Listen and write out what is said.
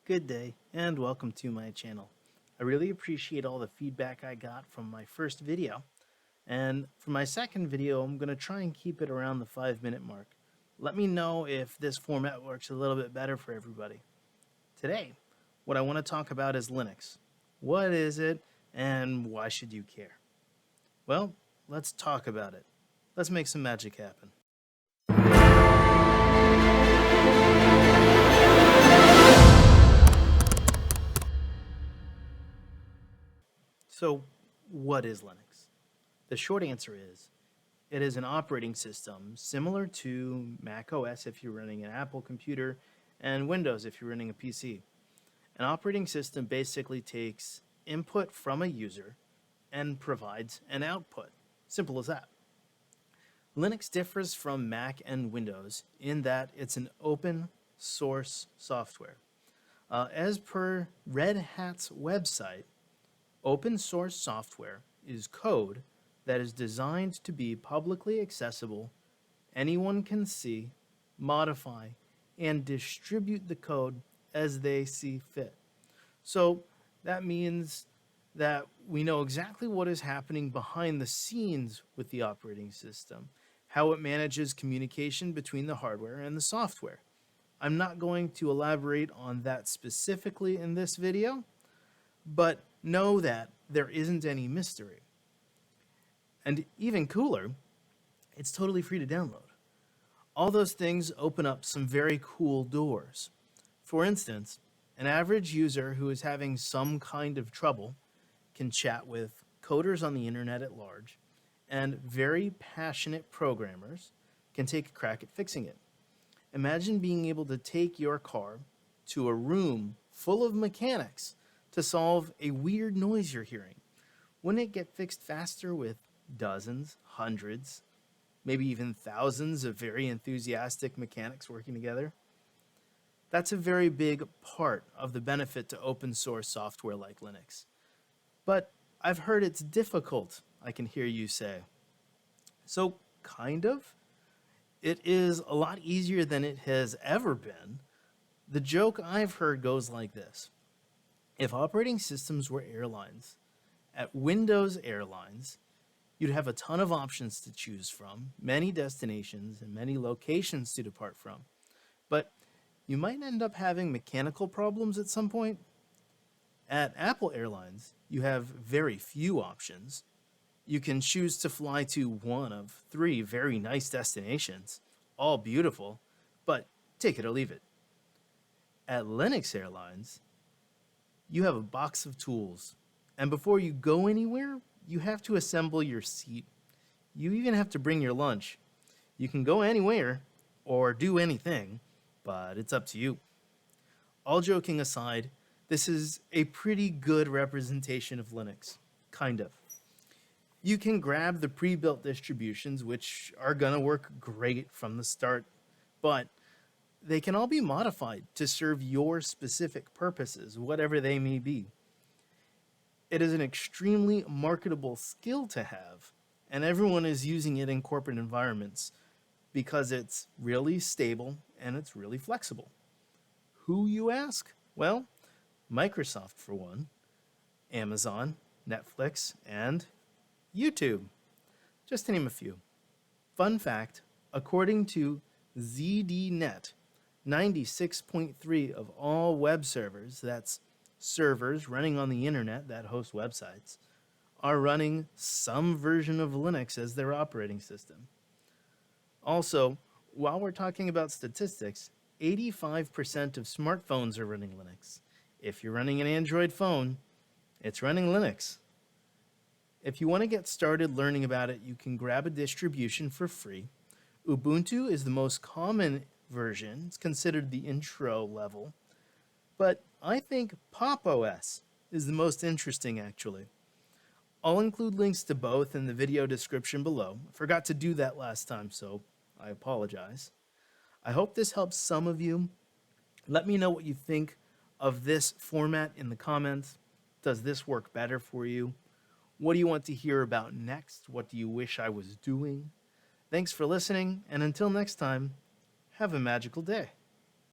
Good day, and welcome to my channel. I really appreciate all the feedback I got from my first video, and for my second video, I'm going to try and keep it around the 5-minute mark. Let me know if this format works a little bit better for everybody. Today, what I want to talk about is Linux. What is it, and why should you care? Well, let's talk about it. Let's make some magic happen. So, what is Linux? The short answer is, it is an operating system similar to macOS if you're running an Apple computer and Windows if you're running a PC. An operating system basically takes input from a user and provides an output. Simple as that. Linux differs from Mac and Windows in that it's an open source software. As per Red Hat's website, open source software is code that is designed to be publicly accessible. Anyone can see, modify, and distribute the code as they see fit. So that means that we know exactly what is happening behind the scenes with the operating system, how it manages communication between the hardware and the software. I'm not going to elaborate on that specifically in this video, but know that there isn't any mystery. And even cooler, it's totally free to download. All those things open up some very cool doors. For instance, an average user who is having some kind of trouble can chat with coders on the internet at large, and very passionate programmers can take a crack at fixing it. Imagine being able to take your car to a room full of mechanics to solve a weird noise you're hearing. Wouldn't it get fixed faster with dozens, hundreds, maybe even thousands of very enthusiastic mechanics working together? That's a very big part of the benefit to open source software like Linux. But I've heard it's difficult, I can hear you say. So, kind of. It is a lot easier than it has ever been. The joke I've heard goes like this. If operating systems were airlines, at Windows Airlines, you'd have a ton of options to choose from, many destinations, and many locations to depart from. But you might end up having mechanical problems at some point. At Apple Airlines, you have very few options. You can choose to fly to one of 3 very nice destinations, all beautiful, but take it or leave it. At Linux Airlines, you have a box of tools, and before you go anywhere, you have to assemble your seat. You even have to bring your lunch. You can go anywhere or do anything, but it's up to you. All joking aside, this is a pretty good representation of Linux, kind of. You can grab the pre-built distributions, which are gonna work great from the start, but they can all be modified to serve your specific purposes, whatever they may be. It is an extremely marketable skill to have, and everyone is using it in corporate environments because it's really stable and it's really flexible. Who, you ask? Well, Microsoft for one, Amazon, Netflix, and YouTube, just to name a few. Fun fact, according to ZDNet, 96.3% of all web servers, that's servers running on the internet that host websites, are running some version of Linux as their operating system. Also, while we're talking about statistics, 85% of smartphones are running Linux. If you're running an Android phone, it's running Linux. If you want to get started learning about it, you can grab a distribution for free. Ubuntu is the most common version. It's considered the intro level. But I think Pop! OS is the most interesting, actually. I'll include links to both in the video description below. I forgot to do that last time, so I apologize. I hope this helps some of you. Let me know what you think of this format in the comments. Does this work better for you? What do you want to hear about next? What do you wish I was doing? Thanks for listening, and until next time, have a magical day.